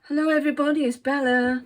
Hello everybody, it's Bella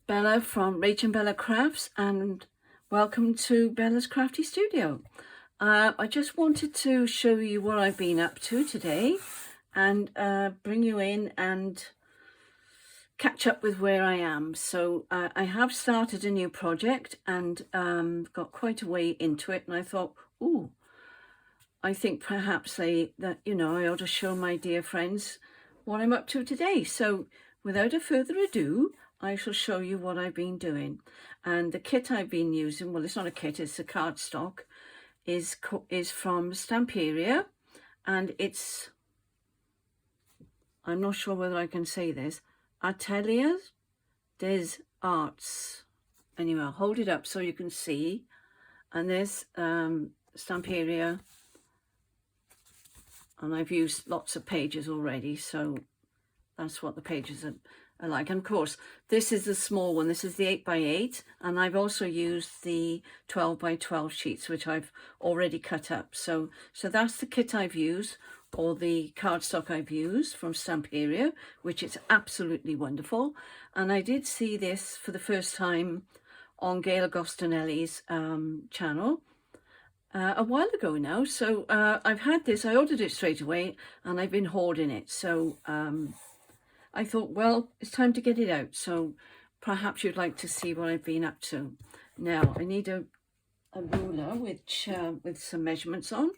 from Rach and Bella Crafts, and welcome to Bella's Crafty Studio. I just wanted to show you what I've been up to today and bring you in and catch up with where I am. So I have started a new project and got quite a way into it, and I thought, I think perhaps I ought to show my dear friends what I'm up to today. So without a further ado, I shall show you what I've been doing. And the kit I've been using, well, it's not a kit, it's a cardstock, is from Stamperia, and it's, I'm not sure whether I can say this, Atelier des Arts. Anyway, I'll hold it up so you can see. And there's Stamperia. And I've used lots of pages already, so that's what the pages are like. And of course, this is the small one. This is the 8x8, and I've also used the 12x12 sheets, which I've already cut up. So that's the kit I've used, or the cardstock I've used from Stamperia, which is absolutely wonderful. And I did see this for the first time on Gail Agostinelli's channel. A while ago now, so I've had this, I ordered it straight away, and I've been hoarding it, so I thought, well, it's time to get it out, so perhaps you'd like to see what I've been up to. Now, I need a ruler which with some measurements on,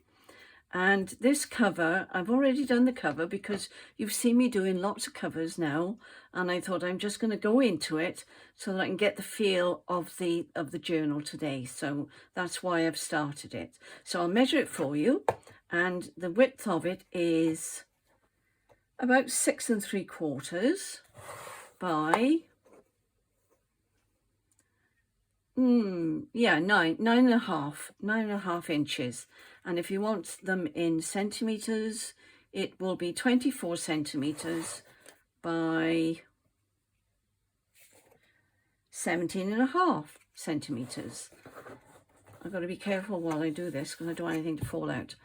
and this cover, I've already done the cover because you've seen me doing lots of covers now, and I thought I'm just going to go into it so that I can get the feel of the journal today. So that's why I've started it. So I'll measure it for you, and the width of it is about 6 3/4 by 9.5 inches. And if you want them in centimeters, it will be 24 centimeters by 17.5 centimeters. I've got to be careful while I do this because I don't want anything to fall out.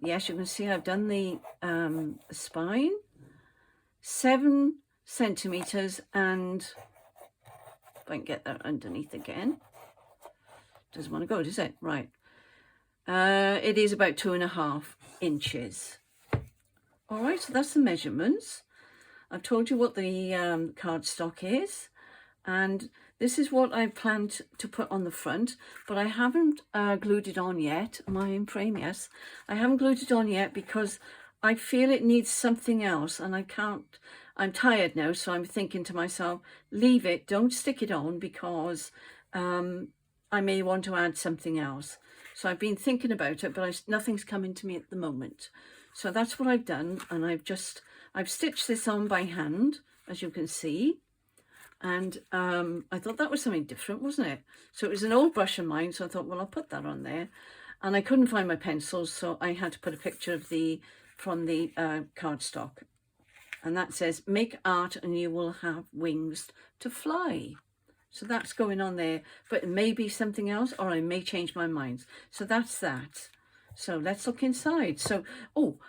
Yes, you can see I've done the spine, 7 centimeters, and if I can get that underneath again, doesn't want to go, does it? Right. It is about 2.5 inches. All right, so that's the measurements. I've told you what the cardstock is, and this is what I planned to put on the front, but I haven't glued it on yet. Am I in frame? Yes. I haven't glued it on yet because I feel it needs something else, and I can't. I'm tired now, so I'm thinking to myself, leave it, don't stick it on, because I may want to add something else. So I've been thinking about it, but nothing's coming to me at the moment. So that's what I've done, and I've stitched this on by hand, as you can see. And I thought that was something different, wasn't it? So it was an old brush of mine, so I thought, well, I'll put that on there. And I couldn't find my pencils, so I had to put a picture of from the cardstock. And that says, make art and you will have wings to fly. So that's going on there, but it may be something else, or I may change my mind. So that's that. So let's look inside. So,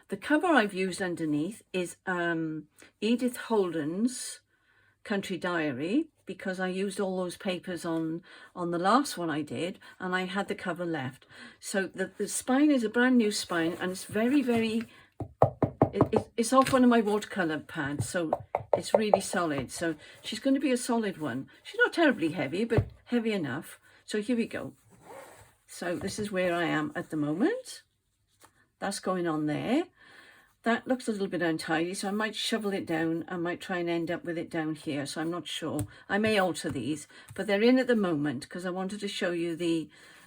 the cover I've used underneath is Edith Holden's Country Diary, because I used all those papers on the last one I did, and I had the cover left. So the spine is a brand new spine, and it's very, very, it's off one of my watercolor pads, so it's really solid. So she's going to be a solid one. She's not terribly heavy, but heavy enough. So here we go. So this is where I am at the moment. That's going on there. That looks a little bit untidy, so I might shovel it down. I might try and end up with it down here, so I'm not sure. I may alter these, but they're in at the moment because I wanted to show you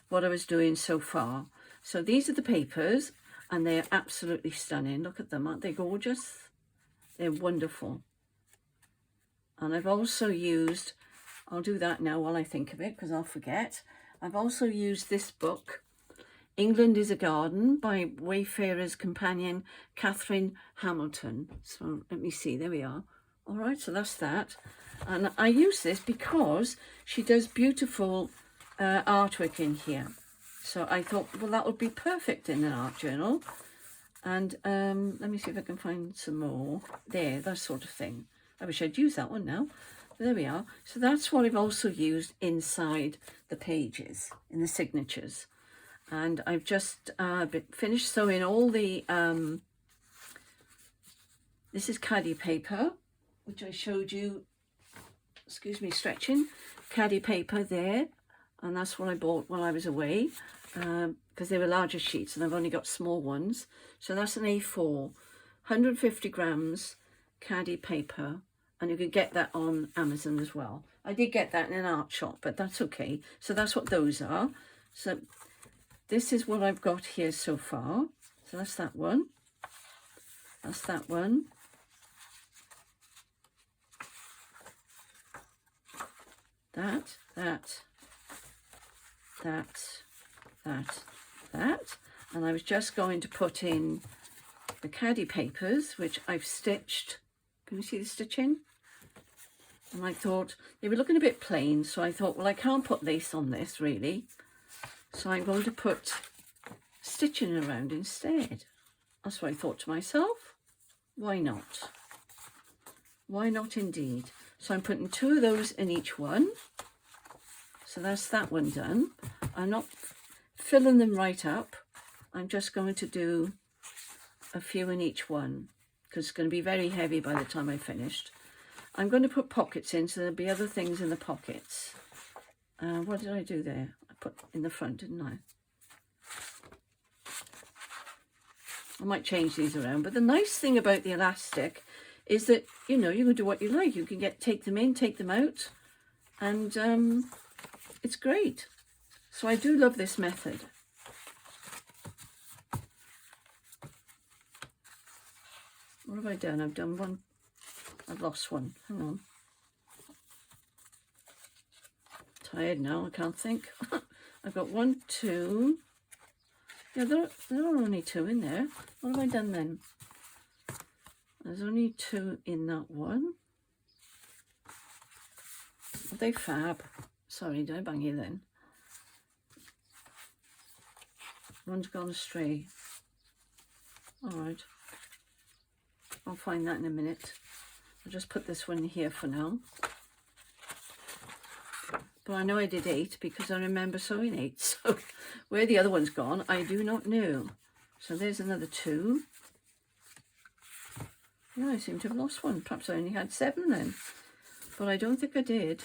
what I was doing so far. So these are the papers, and they're absolutely stunning. Look at them, aren't they gorgeous? They're wonderful. And I've also used, I'll do that now while I think of it because I'll forget. I've also used this book, England is a Garden, by Wayfarer's Companion, Catherine Hamilton. So let me see, there we are. All right, so that's that. And I use this because she does beautiful artwork in here. So I thought, well, that would be perfect in an art journal. And let me see if I can find some more. There, that sort of thing. I wish I'd used that one now. There we are. So that's what I've also used inside the pages, in the signatures. And I've just finished sewing all the, this is caddy paper, which I showed you, excuse me, stretching, caddy paper there. And that's what I bought while I was away, because they were larger sheets and I've only got small ones. So that's an A4, 150 grams caddy paper, and you can get that on Amazon as well. I did get that in an art shop, but that's okay. So that's what those are. So this is what I've got here so far. So that's that one. That's that one. That. And I was just going to put in the caddy papers, which I've stitched. Can you see the stitching? And I thought they were looking a bit plain, so I thought, well, I can't put lace on this really, so I'm going to put stitching around instead. That's what I thought to myself. Why not? Why not indeed? So I'm putting 2 of those in each one. So that's that one done. I'm not filling them right up. I'm just going to do a few in each one because it's going to be very heavy by the time I finished. I'm going to put pockets in, so there'll be other things in the pockets. What did I do there? I put in the front, didn't I? I might change these around. But the nice thing about the elastic is that, you know, you can do what you like. You can take them in, take them out, and it's great. So I do love this method. What have I done? I've done one. I've lost one. Hang on. Tired now. I can't think. I've got 1, 2. Yeah, there are only 2 in there. What have I done then? There's only 2 in that one. Are they fab? Sorry, did I bang you then? One's gone astray. All right. I'll find that in a minute. I'll just put this one here for now. But I know I did 8 because I remember sewing 8. So where the other one's gone, I do not know. So there's another 2. Yeah, I seem to have lost one. Perhaps I only had 7 then. But I don't think I did.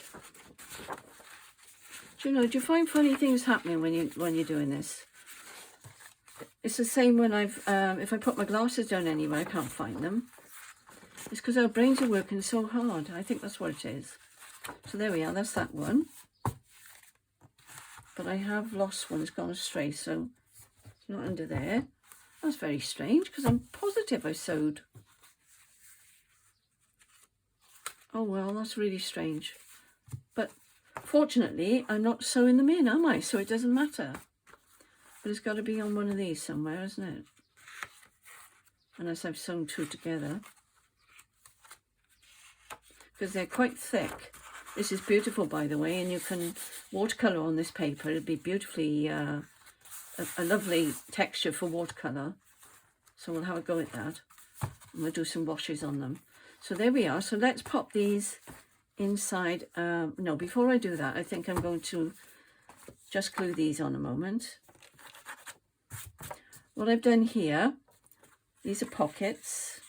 Do you know, do you find funny things happening when you're doing this? It's the same when if I put my glasses down anywhere, I can't find them. It's because our brains are working so hard. I think that's what it is. So there we are, that's that one. But I have lost one, it's gone astray, so it's not under there. That's very strange, because I'm positive I sewed. Oh well, that's really strange. But fortunately, I'm not sewing them in, am I? So it doesn't matter. But it's got to be on one of these somewhere, isn't it? Unless I've sewn 2 together. Because they're quite thick. This is beautiful, by the way, and you can watercolour on this paper. It'll be beautifully, a lovely texture for watercolour. So we'll have a go at that. And we'll do some washes on them. So there we are. So let's pop these inside. No, before I do that, I think I'm going to just glue these on a moment. What I've done here, these are pockets.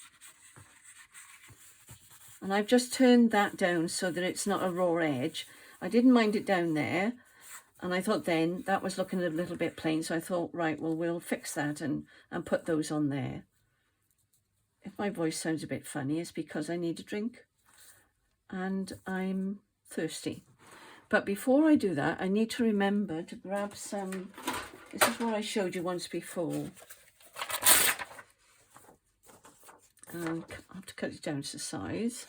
And I've just turned that down so that it's not a raw edge. I didn't mind it down there. And I thought then that was looking a little bit plain. So I thought, right, well, we'll fix that and put those on there. If my voice sounds a bit funny, it's because I need a drink and I'm thirsty. But before I do that, I need to remember to grab some, this is what I showed you once before. I'll have to cut it down to size.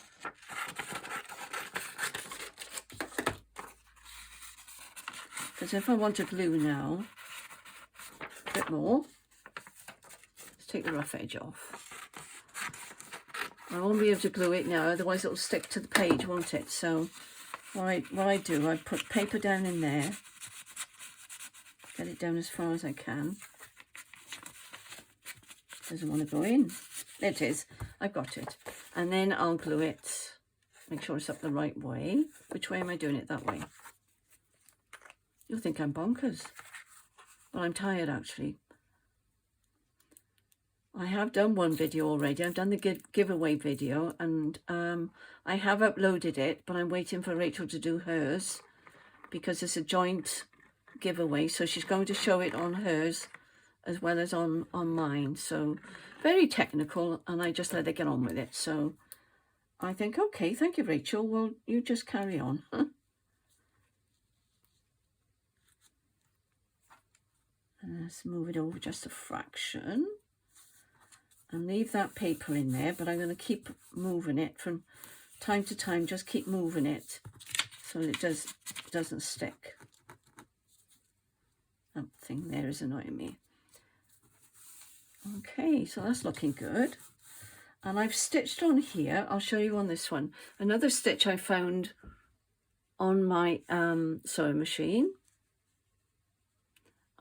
Because if I want to glue now, a bit more, let's take the rough edge off. I won't be able to glue it now, otherwise it'll stick to the page, won't it? So what I do, I put paper down in there, get it down as far as I can. Doesn't want to go in. There it is. I've got it. And then I'll glue it. Make sure it's up the right way. Which way am I doing it? That way. You'll think I'm bonkers. Well, I'm tired actually. I have done one video already. I've done the giveaway video, and I have uploaded it, but I'm waiting for Rachel to do hers because it's a joint giveaway. So she's going to show it on hers as well as on mine. So very technical, and I just let her get on with it. So I think, okay, thank you, Rachel. Well, you just carry on. And let's move it over just a fraction. And leave that paper in there, but I'm going to keep moving it from time to time. Just keep moving it so it doesn't stick. That thing there is annoying me. Okay, so that's looking good. And I've stitched on here. I'll show you on this one. Another stitch I found on my sewing machine.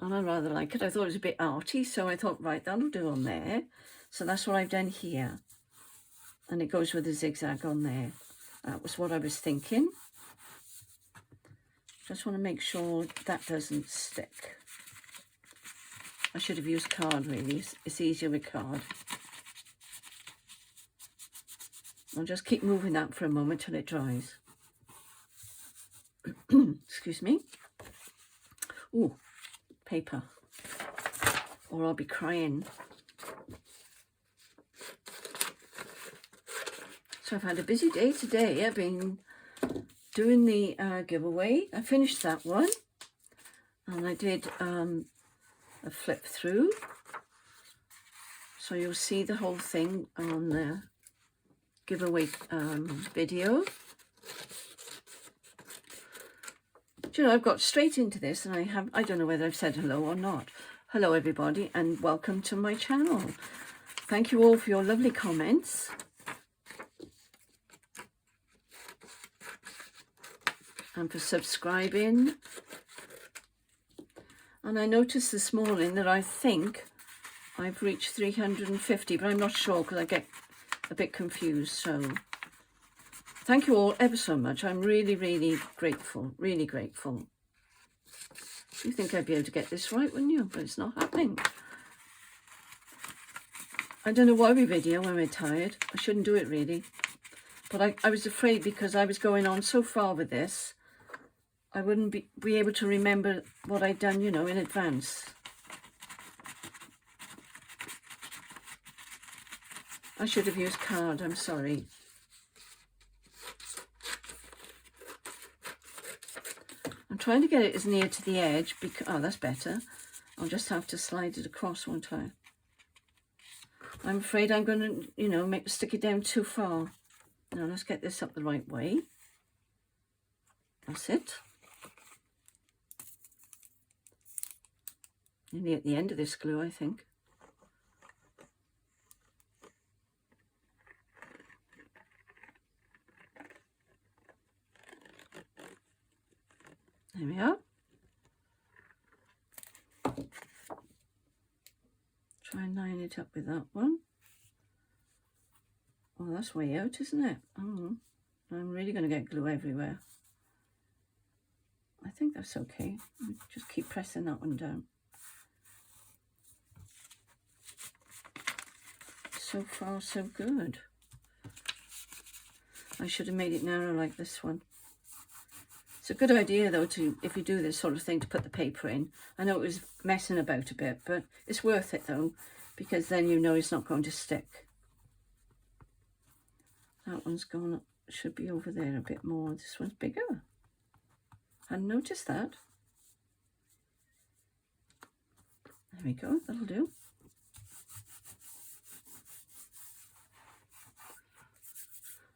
And I rather like it. I thought it was a bit arty, so I thought, right, that'll do on there. So that's what I've done here. And it goes with a zigzag on there. That was what I was thinking. Just want to make sure that doesn't stick. I should have used card, really. It's easier with card. I'll just keep moving that for a moment till it dries. Excuse me. Ooh, paper. Or I'll be crying. So I've had a busy day today. I've been doing the giveaway. I finished that one. And I did a flip through. So you'll see the whole thing on the giveaway video. Do you know, I've got straight into this, and I don't know whether I've said hello or not. Hello everybody, and welcome to my channel. Thank you all for your lovely comments. And for subscribing. And I noticed this morning that I think I've reached 350, but I'm not sure because I get a bit confused. So thank you all ever so much. I'm really, really grateful. Really grateful. You think I'd be able to get this right, wouldn't you? But it's not happening. I don't know why we video when we're tired. I shouldn't do it really. But I was afraid because I was going on so far with this, I wouldn't be able to remember what I'd done, you know, in advance. I should have used card, I'm sorry. I'm trying to get it as near to the edge because, oh, that's better. I'll just have to slide it across, won't I? I'm afraid I'm going to, you know, stick it down too far. Now let's get this up the right way. That's it. Nearly at the end of this glue, I think. There we are. Try and line it up with that one. Oh, that's way out, isn't it? Oh, I'm really going to get glue everywhere. I think that's okay. Just keep pressing that one down. So far, so good. I should have made it narrow like this one. It's a good idea, though, to, if you do this sort of thing, to put the paper in. I know it was messing about a bit, but it's worth it, though, because then you know it's not going to stick. That one's gone, should be over there a bit more. This one's bigger. I hadn't noticed that. There we go, that'll do.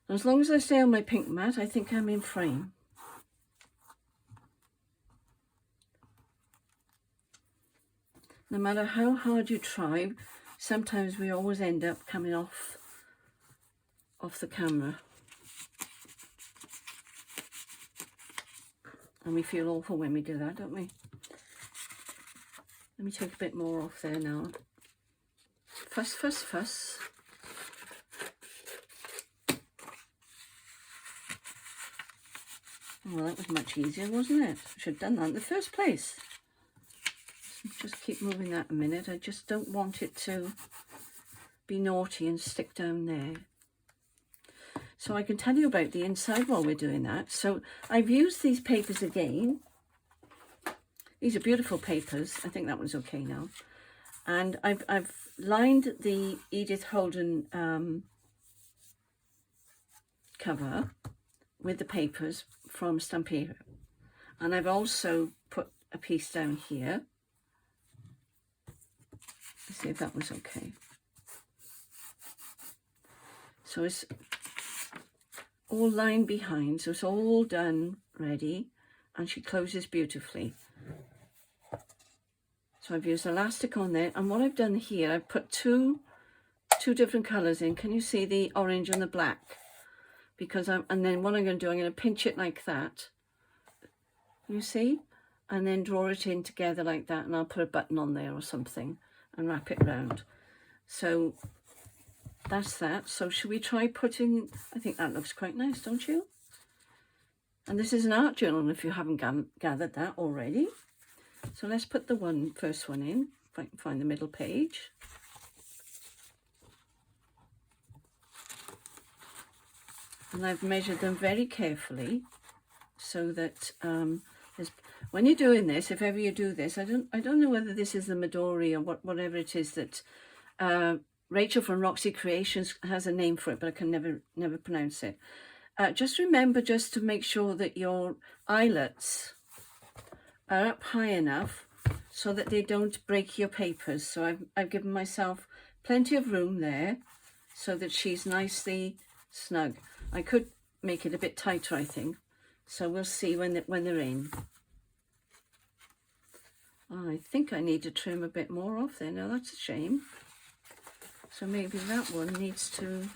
As long as I stay on my pink mat, I think I'm in frame. No matter how hard you try, sometimes we always end up coming off the camera. And we feel awful when we do that, don't we? Let me take a bit more off there now. Fuss, fuss, fuss. Well, that was much easier, wasn't it? I should have done that in the first place. Just keep moving that a minute. I just don't want it to be naughty and stick down there. So I can tell you about the inside while we're doing that. So I've used these papers again. These are beautiful papers. I think that one's okay now. And I've lined the Edith Holden cover with the papers from Stampero. And I've also put a piece down here. Let's see if that was okay. So it's all lined behind, so it's all done, ready, and she closes beautifully. So I've used elastic on there, and what I've done here, I've put two different colours in. Can you see the orange and the black? Because and then what I'm going to do, I'm going to pinch it like that. You see? And then draw it in together like that, and I'll put a button on there or something and wrap it round. So that's that. So should we try putting, I think that looks quite nice, don't you? And this is an art journal if you haven't gathered that already. So let's put the first one in, if I can find the middle page. And I've measured them very carefully so that when you're doing this, if ever you do this, I don't know whether this is the Midori or whatever it is that Rachel from Roxy Creations has a name for it, but I can never pronounce it. Just remember just to make sure that your eyelets are up high enough so that they don't break your papers. So I've given myself plenty of room there so that she's nicely snug. I could make it a bit tighter, I think. So we'll see when they're in. I think I need to trim a bit more off there. Now that's a shame. So maybe that one needs to...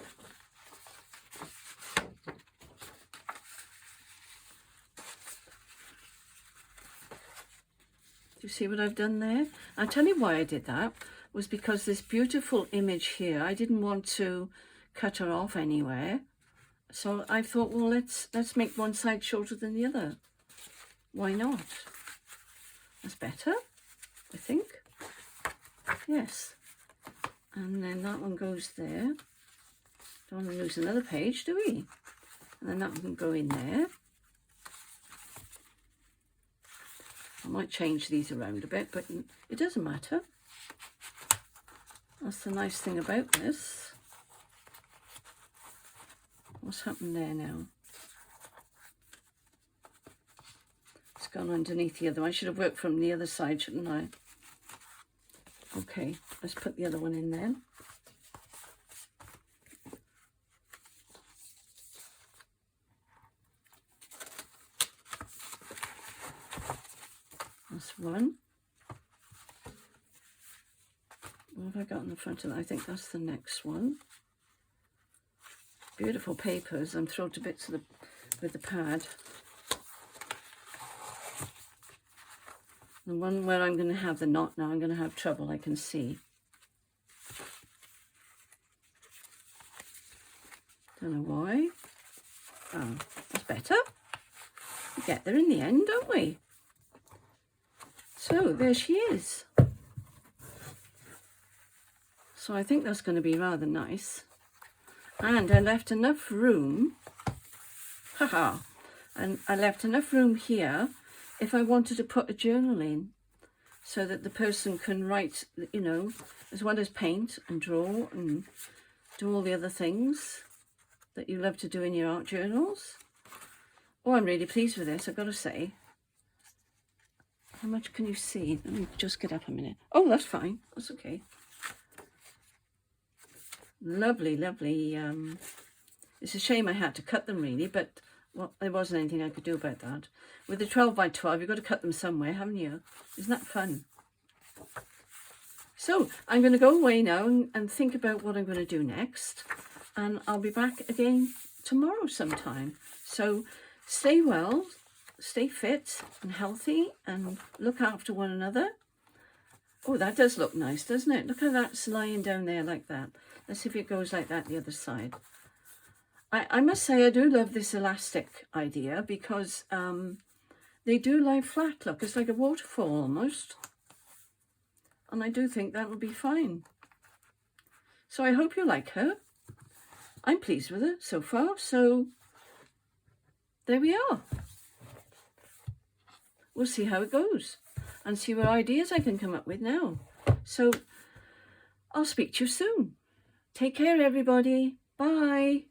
Do you see what I've done there? I'll tell you why I did that. Was because this beautiful image here, I didn't want to cut her off anywhere. So I thought, well, let's make one side shorter than the other. Why not? That's better, I think. Yes. And then that one goes there. Don't want to lose another page, do we? And then that one can go in there. I might change these around a bit, but it doesn't matter. That's the nice thing about this. What's happened there now? It's gone underneath the other one. I should have worked from the other side, shouldn't I? Okay, let's put the other one in there. That's one. What have I got in the front of that? I think that's the next one. Beautiful papers. I'm thrilled to bits with the pad. The one where I'm going to have the knot now, I'm going to have trouble, I can see. Don't know why. Oh, that's better. We get there in the end, don't we? So there she is. So I think that's going to be rather nice. And I left enough room, and I left enough room here if I wanted to put a journal in so that the person can write, you know, as well as paint and draw and do all the other things that you love to do in your art journals. Oh, I'm really pleased with this, I've got to say. How much can you see? Let me just get up a minute. Oh, that's fine. That's okay. Lovely, lovely. It's a shame I had to cut them really, but well, there wasn't anything I could do about that. With the 12 by 12, you've got to cut them somewhere, haven't you? Isn't that fun? So I'm going to go away now and think about what I'm going to do next. And I'll be back again tomorrow sometime. So stay well, stay fit and healthy, and look after one another. Oh, that does look nice, doesn't it? Look how that's lying down there like that. Let's see if it goes like that the other side. I must say I do love this elastic idea because they do lie flat. Look, it's like a waterfall almost. And I do think that will be fine. So I hope you like her. I'm pleased with her so far. So there we are. We'll see how it goes and see what ideas I can come up with now. So I'll speak to you soon. Take care, everybody. Bye.